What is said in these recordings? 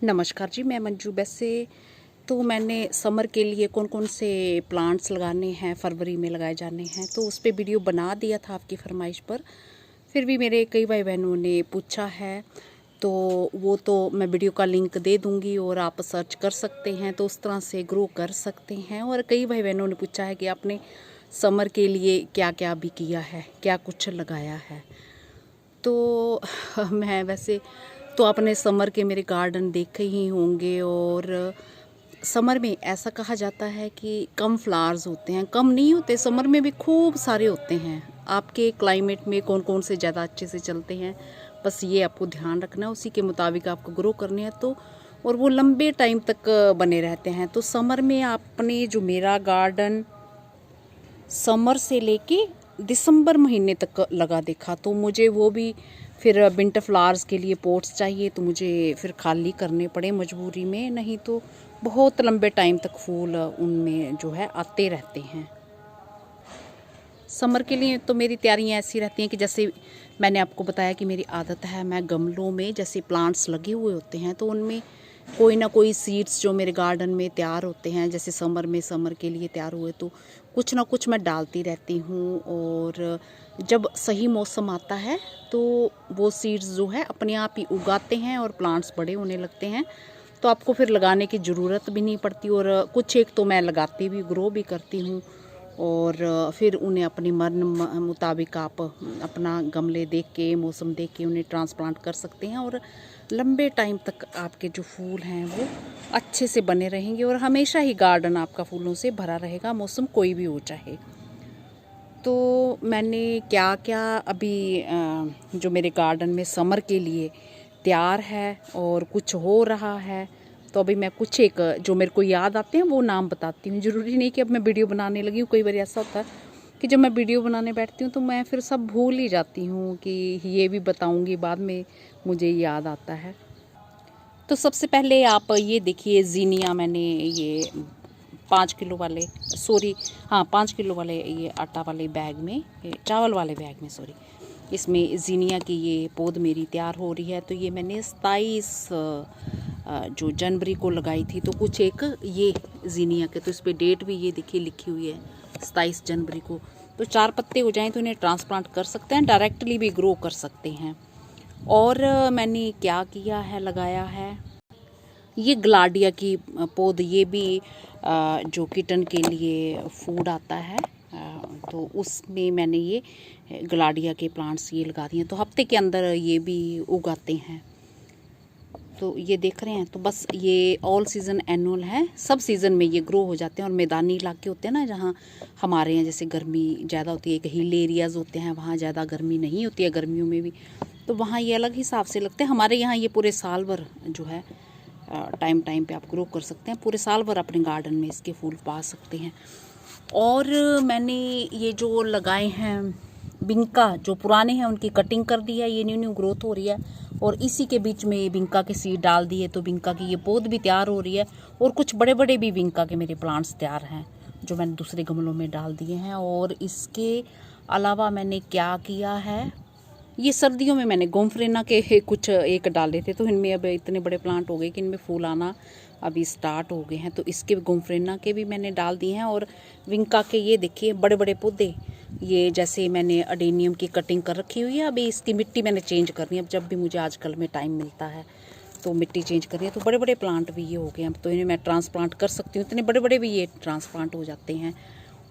नमस्कार जी, मैं मंजू। वैसे तो मैंने समर के लिए कौन कौन से प्लांट्स लगाने हैं, फरवरी में लगाए जाने हैं, तो उस पर वीडियो बना दिया था आपकी फरमाइश पर। फिर भी मेरे कई भाई बहनों ने पूछा है, तो वो तो मैं वीडियो का लिंक दे दूंगी और आप सर्च कर सकते हैं, तो उस तरह से ग्रो कर सकते हैं। और कई भाई बहनों ने पूछा है कि आपने समर के लिए क्या क्या भी किया है, क्या कुछ लगाया है। तो मैं वैसे तो आपने समर के मेरे गार्डन देखे ही होंगे। और समर में ऐसा कहा जाता है कि कम फ्लावर्स होते हैं, कम नहीं होते, समर में भी खूब सारे होते हैं। आपके क्लाइमेट में कौन कौन से ज़्यादा अच्छे से चलते हैं, बस ये आपको ध्यान रखना है, उसी के मुताबिक आपको ग्रो करने हैं। तो और वो लंबे टाइम तक बने रहते हैं। तो समर में आपने जो मेरा गार्डन समर से लेके दिसंबर महीने तक लगा देखा, तो मुझे वो भी फिर विंटर फ्लावर्स के लिए पोट्स चाहिए, तो मुझे फिर खाली करने पड़े मजबूरी में, नहीं तो बहुत लंबे टाइम तक फूल उनमें जो है आते रहते हैं। समर के लिए तो मेरी तैयारियां ऐसी रहती हैं कि जैसे मैंने आपको बताया कि मेरी आदत है, मैं गमलों में जैसे प्लांट्स लगे हुए होते हैं तो उनमें कोई ना कोई सीड्स जो मेरे गार्डन में तैयार होते हैं, जैसे समर के लिए तैयार हुए, तो कुछ ना कुछ मैं डालती रहती हूँ। और जब सही मौसम आता है तो वो सीड्स जो है अपने आप ही उगाते हैं और प्लांट्स बड़े होने लगते हैं, तो आपको फिर लगाने की ज़रूरत भी नहीं पड़ती। और कुछ एक तो मैं लगाती भी, ग्रो भी करती हूँ। और फिर उन्हें अपनी मन मुताबिक आप अपना गमले देख के, मौसम देख के उन्हें ट्रांसप्लांट कर सकते हैं। और लंबे टाइम तक आपके जो फूल हैं वो अच्छे से बने रहेंगे और हमेशा ही गार्डन आपका फूलों से भरा रहेगा, मौसम कोई भी हो चाहे। तो मैंने क्या क्या अभी जो मेरे गार्डन में समर के लिए तैयार है और कुछ हो रहा है, तो अभी मैं कुछ एक जो मेरे को याद आते हैं वो नाम बताती हूँ। ज़रूरी नहीं कि अब मैं वीडियो बनाने लगी हूँ, कई बार ऐसा होता है कि जब मैं वीडियो बनाने बैठती हूँ तो मैं फिर सब भूल ही जाती हूँ कि ये भी बताऊँगी, बाद में मुझे याद आता है। तो सबसे पहले आप ये देखिए, जीनिया मैंने ये 5 किलो वाले, सॉरी हाँ 5 किलो वाले ये आटा वाले बैग में, चावल वाले बैग में सॉरी, इसमें जीनिया की ये पौध मेरी तैयार हो रही है। तो ये मैंने 27 जो जनवरी को लगाई थी। तो कुछ एक ये जीनिया के, तो इस पर डेट भी ये देखिए लिखी हुई है 27 जनवरी को। तो 4 पत्ते हो जाएं तो इन्हें ट्रांसप्लांट कर सकते हैं, डायरेक्टली भी ग्रो कर सकते हैं। और मैंने क्या किया है, लगाया है ये ग्लाडिया की पौध, ये भी जो किटन के लिए फूड आता है, तो उसमें मैंने ये ग्लाडिया के प्लांट्स ये लगा दिए हैं। तो हफ्ते के अंदर ये भी उगाते हैं। तो ये देख रहे हैं, तो बस ये ऑल सीज़न एनुअल है, सब सीज़न में ये ग्रो हो जाते हैं। और मैदानी इलाके होते हैं ना, जहाँ हमारे यहाँ जैसे गर्मी ज़्यादा होती है, हिल एरियाज़ होते हैं, वहाँ ज़्यादा गर्मी नहीं होती है गर्मियों में भी, तो वहाँ ये अलग हिसाब से लगते हैं। हमारे यहाँ ये पूरे साल भर जो है टाइम टाइम पे आप ग्रो कर सकते हैं, पूरे साल भर अपने गार्डन में इसके फूल पा सकते हैं। और मैंने ये जो लगाए हैं बिंका, जो पुराने हैं उनकी कटिंग कर दी है, ये न्यू न्यू ग्रोथ हो रही है। और इसी के बीच में ये बिंका के सीड डाल दिए, तो बिंका की ये पौध भी तैयार हो रही है। और कुछ बड़े बड़े भी बिंका के मेरे प्लांट्स तैयार हैं जो मैंने दूसरे गमलों में डाल दिए हैं। और इसके अलावा मैंने क्या किया है, ये सर्दियों में मैंने गोमफ्रेना के कुछ एक डाले थे, तो इनमें अब इतने बड़े प्लांट हो गए कि इनमें फूल आना अभी स्टार्ट हो गए हैं, तो इसके गोमफ्रेना के भी मैंने डाल दिए हैं। और विंका के ये देखिए बड़े बड़े पौधे, ये जैसे मैंने अडेनियम की कटिंग कर रखी हुई है। अभी इसकी मिट्टी मैंने चेंज करनी है, अब जब भी मुझे आजकल में टाइम मिलता है तो मिट्टी चेंज करनी है। तो बड़े बड़े प्लांट भी ये हो गए हैं, तो इन्हें मैं ट्रांसप्लांट कर सकती हूँ, इतने बड़े बड़े भी ये ट्रांसप्लांट हो जाते हैं।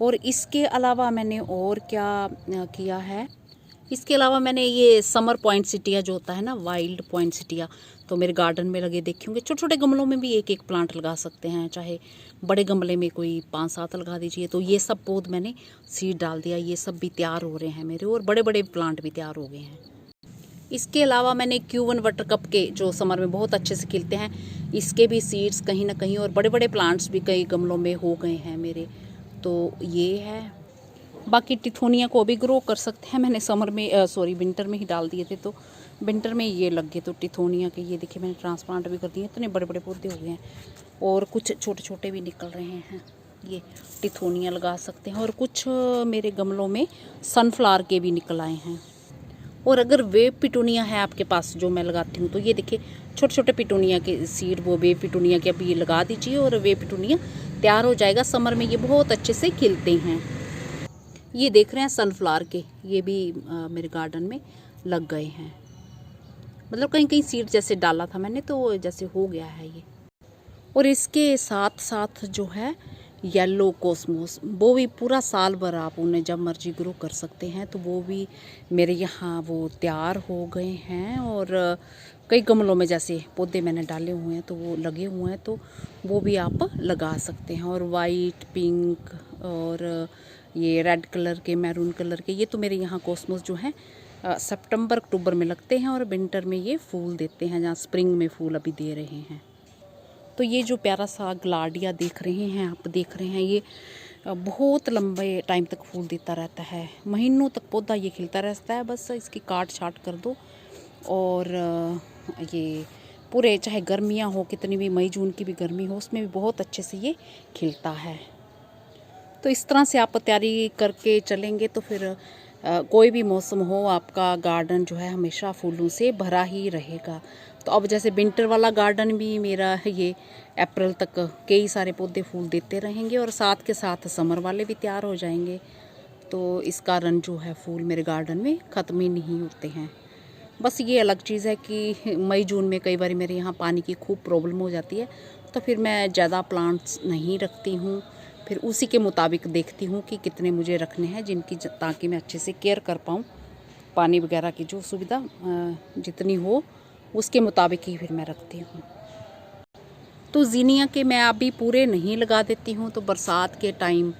और इसके अलावा मैंने और क्या किया है, इसके अलावा मैंने ये समर पॉइंटसिटिया जो होता है ना, वाइल्ड पॉइंटसिटिया, तो मेरे गार्डन में लगे देखे होंगे। छोटे छोटे गमलों में भी एक एक प्लांट लगा सकते हैं, चाहे बड़े गमले में कोई 5-7 लगा दीजिए। तो ये सब पौध मैंने सीड डाल दिया, ये सब भी तैयार हो रहे हैं मेरे, और बड़े बड़े प्लांट भी तैयार हो गए हैं। इसके अलावा मैंने Q1 वाटर कप के, जो समर में बहुत अच्छे से खिलते हैं, इसके भी सीड्स कहीं ना कहीं, और बड़े बड़े प्लांट्स भी कई गमलों में हो गए हैं मेरे। तो ये है, बाकी टिथोनिया को भी ग्रो कर सकते हैं। मैंने समर में सॉरी विंटर में ही डाल दिए थे, तो विंटर में ये लग गए। तो टिथोनिया के ये देखिए मैंने ट्रांसप्लांट भी कर दिए, इतने बड़े बड़े पौधे हो गए हैं। और कुछ छोटे छोटे भी निकल रहे हैं, ये टिथोनिया लगा सकते हैं। और कुछ मेरे गमलों में सनफ्लावर के भी निकल आए हैं। और अगर वेव पिटूनिया है आपके पास जो मैं लगाती हूँ, तो ये देखिए छोटे छोटे पिटूनिया के सीड, वो वेव पिटूनिया के अभी ये लगा दीजिए और वेव पिटूनिया तैयार हो जाएगा। समर में ये बहुत अच्छे से खिलते हैं। ये देख रहे हैं सनफ्लावर के, ये भी मेरे गार्डन में लग गए हैं। मतलब कहीं कहीं सीड जैसे डाला था मैंने, तो जैसे हो गया है ये। और इसके साथ साथ जो है येलो कॉस्मोस, वो भी पूरा साल भर आप उन्हें जब मर्जी ग्रो कर सकते हैं। तो वो भी मेरे यहाँ वो तैयार हो गए हैं। और कई गमलों में जैसे पौधे मैंने डाले हुए हैं तो वो लगे हुए हैं, तो वो भी आप लगा सकते हैं। और वाइट, पिंक और ये रेड कलर के, मैरून कलर के, ये तो मेरे यहाँ कॉस्मोस जो हैं सितंबर अक्टूबर में लगते हैं और विंटर में ये फूल देते हैं, जहाँ स्प्रिंग में फूल अभी दे रहे हैं। तो ये जो प्यारा सा ग्लाडिया देख रहे हैं, आप देख रहे हैं, ये बहुत लंबे टाइम तक फूल देता रहता है, महीनों तक पौधा ये खिलता रहता है। बस इसकी काट छाट कर दो और ये पूरे, चाहे गर्मियाँ हो कितनी भी, मई जून की भी गर्मी हो, उसमें भी बहुत अच्छे से ये खिलता है। तो इस तरह से आप तैयारी करके चलेंगे तो फिर कोई भी मौसम हो, आपका गार्डन जो है हमेशा फूलों से भरा ही रहेगा। तो अब जैसे विंटर वाला गार्डन भी मेरा ये अप्रैल तक कई सारे पौधे फूल देते रहेंगे और साथ के साथ समर वाले भी तैयार हो जाएंगे। तो इस कारण जो है फूल मेरे गार्डन में ख़त्म ही नहीं होते हैं। बस ये अलग चीज़ है कि मई जून में कई बार मेरे यहाँ पानी की खूब प्रॉब्लम हो जाती है, तो फिर मैं ज़्यादा प्लांट्स नहीं रखती हूँ। फिर उसी के मुताबिक देखती हूँ कि कितने मुझे रखने हैं, जिनकी ताकि मैं अच्छे से केयर कर पाऊँ। पानी वगैरह की जो सुविधा जितनी हो उसके मुताबिक ही फिर मैं रखती हूँ। तो ज़ीनिया के मैं अभी पूरे नहीं लगा देती हूँ, तो बरसात के टाइम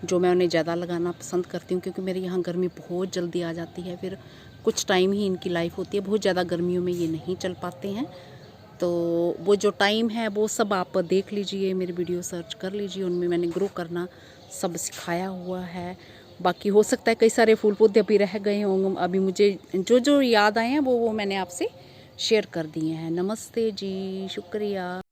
जो मैं उन्हें ज़्यादा लगाना पसंद करती हूँ, क्योंकि मेरे यहाँ गर्मी बहुत जल्दी आ जाती है। फिर कुछ टाइम ही इनकी लाइफ होती है, बहुत ज़्यादा गर्मियों में ये नहीं चल पाते हैं। तो वो जो टाइम है वो सब आप देख लीजिए, मेरी वीडियो सर्च कर लीजिए, उनमें मैंने ग्रो करना सब सिखाया हुआ है। बाकी हो सकता है कई सारे फूल पौधे अभी रह गए होंगे, अभी मुझे जो जो याद आए हैं वो मैंने आपसे शेयर कर दिए हैं। नमस्ते जी, शुक्रिया।